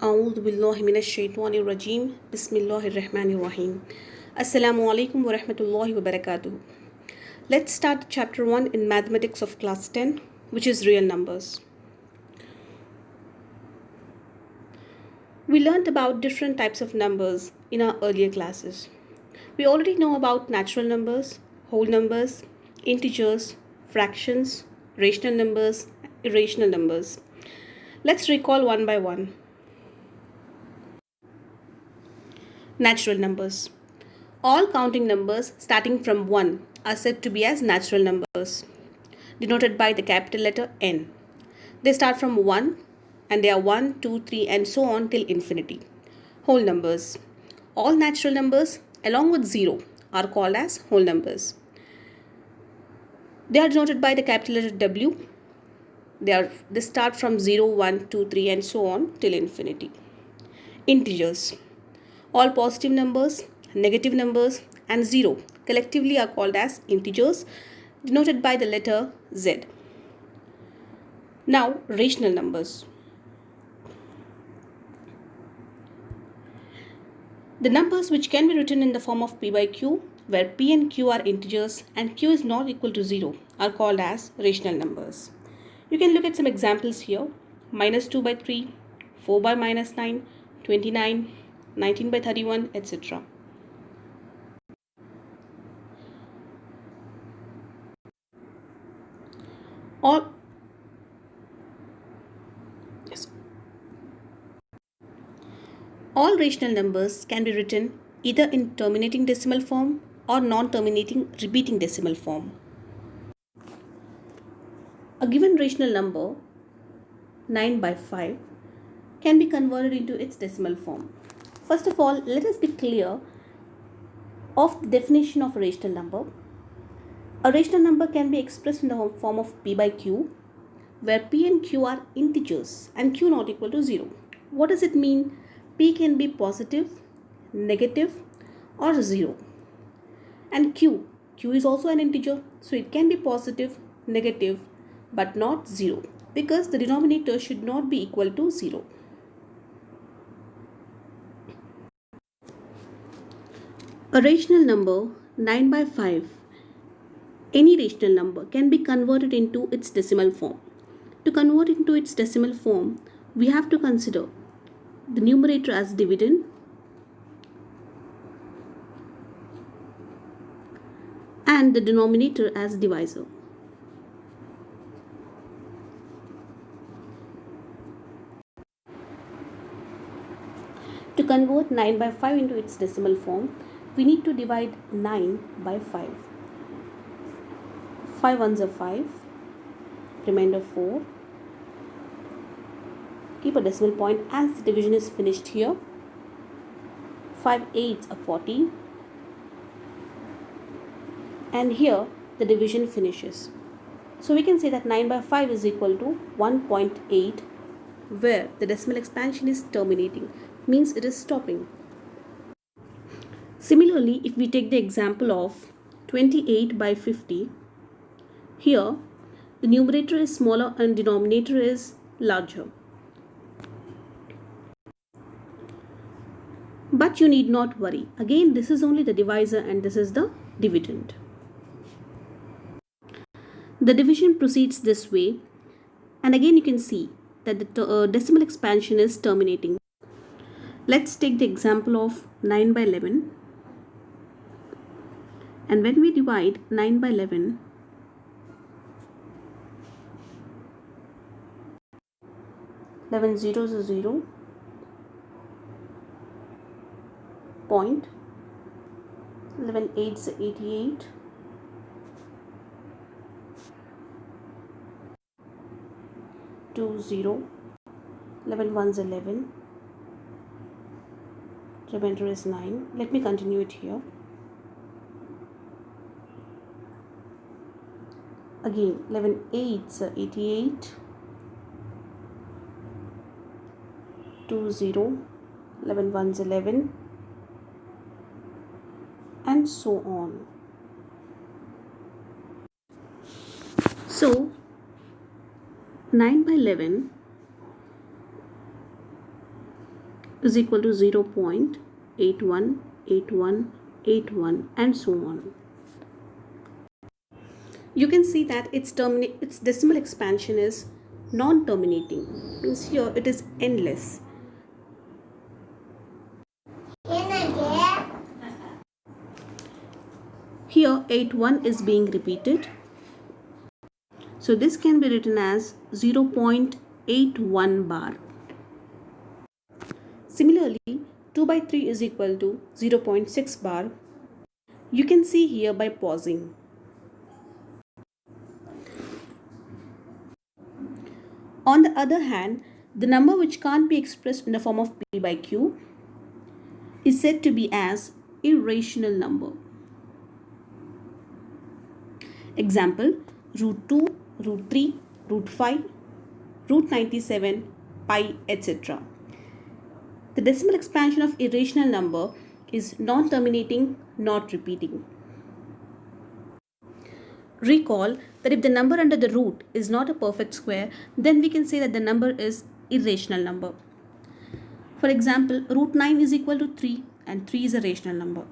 أعوذ بالله من الشيطان الرجيم بسم الله الرحمن الرحيم Assalamu alaikum wa rahmatullahi wa barakatuh. Let's start chapter 1 in mathematics of class 10, which is real numbers. We learned about different types of numbers in our earlier classes. We already know about natural numbers, whole numbers, integers, fractions, rational numbers, irrational numbers. Let's recall one by one. Natural numbers. All counting numbers starting from 1 are said to be as natural numbers, denoted by the capital letter N. They start from 1 and they are 1, 2, 3 and so on till infinity. Whole numbers. All natural numbers along with 0 are called as whole numbers. They are denoted by the capital letter W. They start from 0, 1, 2, 3 and so on till infinity. Integers. All positive numbers, negative numbers and 0 collectively are called as integers, denoted by the letter Z. Now, rational numbers. The numbers which can be written in the form of P by Q, where P and Q are integers and Q is not equal to 0, are called as rational numbers. You can look at some examples here. Minus 2 by 3, 4 by minus 9, 29, 19 by 31, etc. All rational numbers can be written either in terminating decimal form or non-terminating repeating decimal form. A given rational number, 9 by 5, can be converted into its decimal form. First of all, let us be clear of the definition of a rational number. A rational number can be expressed in the form of P by Q, where P and Q are integers and Q not equal to 0. What does it mean? P can be positive, negative or 0. And Q is also an integer, so it can be positive, negative but not 0, because the denominator should not be equal to 0. A rational number 9 by 5, any rational number, can be converted into its decimal form. To convert into its decimal form, we have to consider the numerator as dividend and the denominator as divisor. To convert 9 by 5 into its decimal form, we need to divide 9 by 5. 5 ones are 5, remainder 4. Keep a decimal point as the division is finished here. 5 eighths are 40. And here the division finishes. So we can say that 9 by 5 is equal to 1.8, where the decimal expansion is terminating, means it is stopping. Similarly, if we take the example of 28 by 50, here the numerator is smaller and denominator is larger. But you need not worry. Again, this is only the divisor and this is the dividend. The division proceeds this way, and again you can see that the decimal expansion is terminating. Let's take the example of 9 by 11. And when we divide 9 by 11, eleven zeros are 0, point, 11 eighths are 88, 2 0, 11 ones 11, remainder is 9. Let me continue it here. Again, 11 eighths are 88, 2 0, 11 ones 11 and so on. So 9 by 11 is equal to 0.818181 and so on. You can see that its decimal expansion is non-terminating, means here it is endless. Here 81 is being repeated. So this can be written as 0.81 bar. Similarly, 2 by 3 is equal to 0.6 bar. You can see here by pausing. On the other hand, the number which can't be expressed in the form of P by Q is said to be as irrational number. Example, root 2, root 3, root 5, root 97, pi, etc. The decimal expansion of irrational number is non-terminating, not repeating. Recall that if the number under the root is not a perfect square, then we can say that the number is irrational number. For example, root 9 is equal to 3 and 3 is a rational number.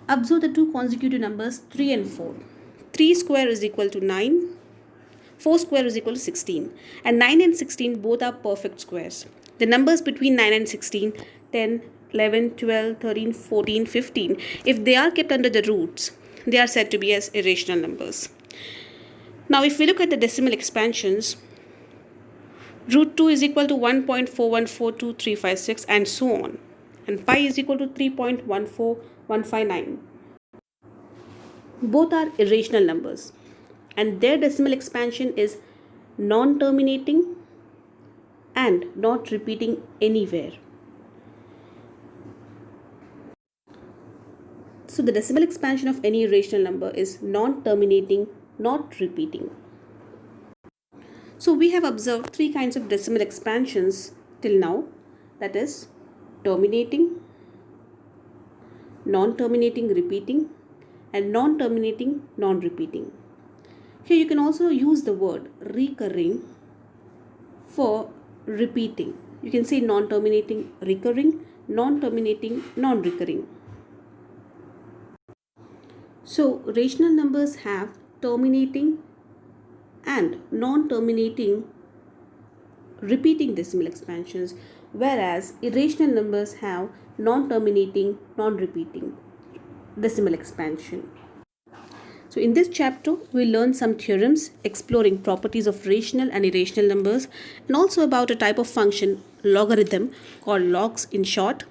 Observe the two consecutive numbers 3 and 4. 3 square is equal to 9, 4 square is equal to 16, and 9 and 16 both are perfect squares. The numbers between 9 and 16, 10, 11, 12, 13, 14, 15, if they are kept under the roots, they are said to be as irrational numbers. Now if we look at the decimal expansions, root 2 is equal to 1.4142356 and so on, and pi is equal to 3.14159. Both are irrational numbers and their decimal expansion is non-terminating and not repeating anywhere. So the decimal expansion of any irrational number is non-terminating, not repeating. So we have observed three kinds of decimal expansions till now, that is terminating, non-terminating repeating, and non-terminating non-repeating. Here you can also use the word recurring for repeating. You can say non-terminating recurring, non-terminating non-recurring. So rational numbers have terminating and non-terminating repeating decimal expansions, whereas irrational numbers have non-terminating non-repeating decimal expansion. So in this chapter, we'll learn some theorems exploring properties of rational and irrational numbers and also about a type of function, logarithm, called logs in short.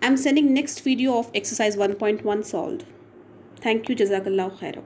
I'm sending next video of exercise 1.1 solved. Thank you. Jazakallah khairan.